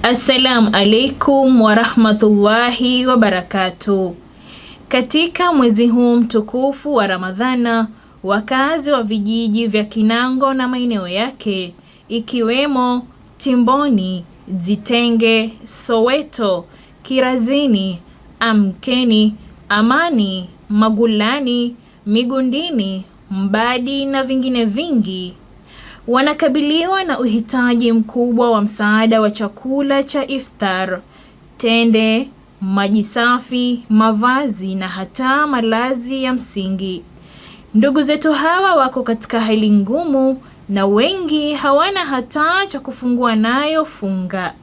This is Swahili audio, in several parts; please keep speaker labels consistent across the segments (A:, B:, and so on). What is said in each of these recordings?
A: Assalamu alaikum warahmatullahi wabarakatuh. Katika mwezi huu mtukufu wa Ramadhana, wakazi wa vijiji vya Kinango na maeneo yake ikiwemo Timboni, Zitenge, Soweto, Kirazini, Amkeni, Amani, Magulani, Migundini, Mbadi na vingine vingi wanakabiliwa na uhitaji mkubwa wa msaada wa chakula cha iftar, tende, maji safi, mavazi na hata malazi ya msingi. Ndugu zetu hawa wako katika hali ngumu na wengi hawana hata cha kufungua nayo funga.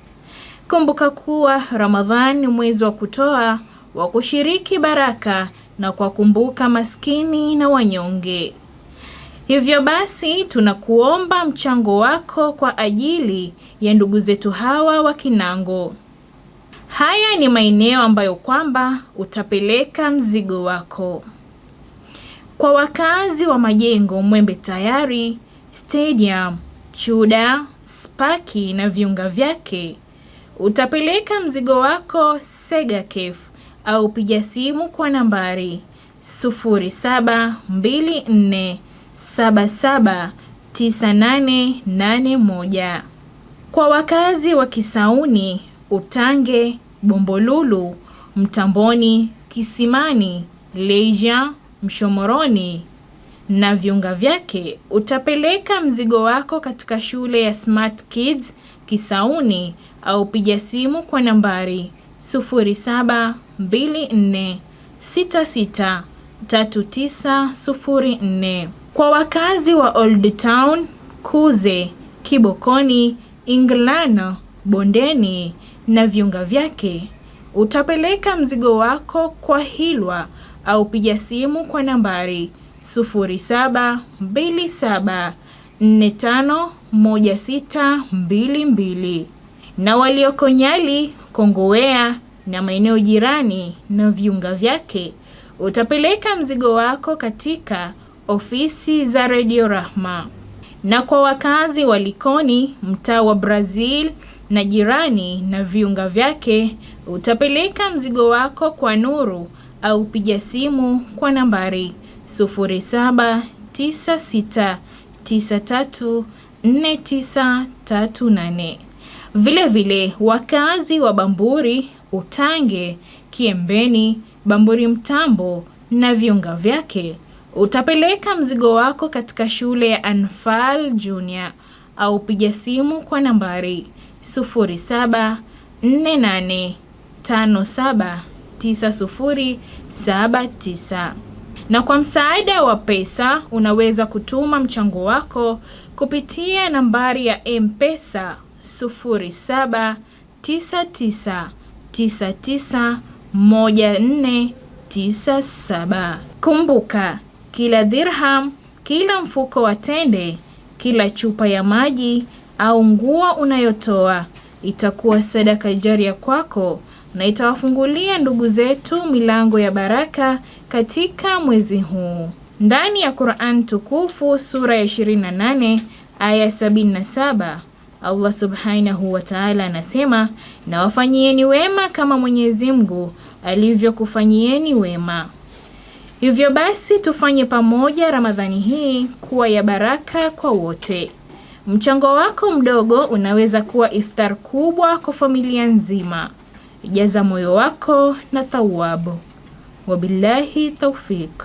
A: Kumbuka kuwa Ramadhan ni mwezi wa kutoa, wa kushiriki baraka na kwa kumbuka maskini na wanyonge. Hivyo basi tunakuomba mchango wako kwa ajili ya ndugu zetu hawa wa Kinango. Haya ni maeneo ambayo kwamba utapeleka mzigo wako. Kwa wakazi wa Majengo, Mwembe Tayari, Stadium, Chuda, Spaki na viunga vyake, utapeleka mzigo wako Segakef au piga simu kwa nambari 0724779881. Kwa wakazi wa Kisauni, Utange, Bombolulu, Mtamboni, Kisimani, Leisure, Mshomoroni na viunga vyake, utapeleka mzigo wako katika shule ya Smart Kids Kisauni au piga simu kwa nambari 0724663904. Kwa wakazi wa Old Town, Kuze, Kibokoni, Inglano, Bondeni na viunga vyake, utapeleka mzigo wako kwa Hilwa au piga simu kwa nambari 0727451622. Na walioko Nyali, Kongowea na maeneo jirani na viunga vyake, utapeleka mzigo wako katika ofisi za Radio Rahma. Na kwa wakazi wa Likoni, mtaa wa Brazil na jirani na viunga vyake, utapeleka mzigo wako kwa Nuru au piga simu kwa nambari 0796934938. Vile wakazi wa Bamburi, Utange, Kiembeni, Bamburi Mtambo na viunga vyake, utapeleka mzigo wako katika shule ya Anfal Junior au piga simu kwa nambari 0748579079. Na kwa msaada wa pesa unaweza kutuma mchango wako kupitia nambari ya M-Pesa 0799991497. Kumbuka, kila dirham, kila mfuko wa tende, kila chupa ya maji au nguo unayotoa itakuwa sadaka jaria kwako na itawafungulia ndugu zetu milango ya baraka katika mwezi huu. Ndani ya Qur'an tukufu sura ya 28 aya 77, Allah subhanahu wa ta'ala anasema, na wafanyieni wema kama Mwenyezi Mungu alivyokufanyieni wema. Hivyo basi tufanye pamoja Ramadhani hii kuwa ya baraka kwa wote. Mchango wako mdogo unaweza kuwa iftar kubwa kwa familia nzima. Jaza moyo wako na thawabu. Wabillahi tawfik.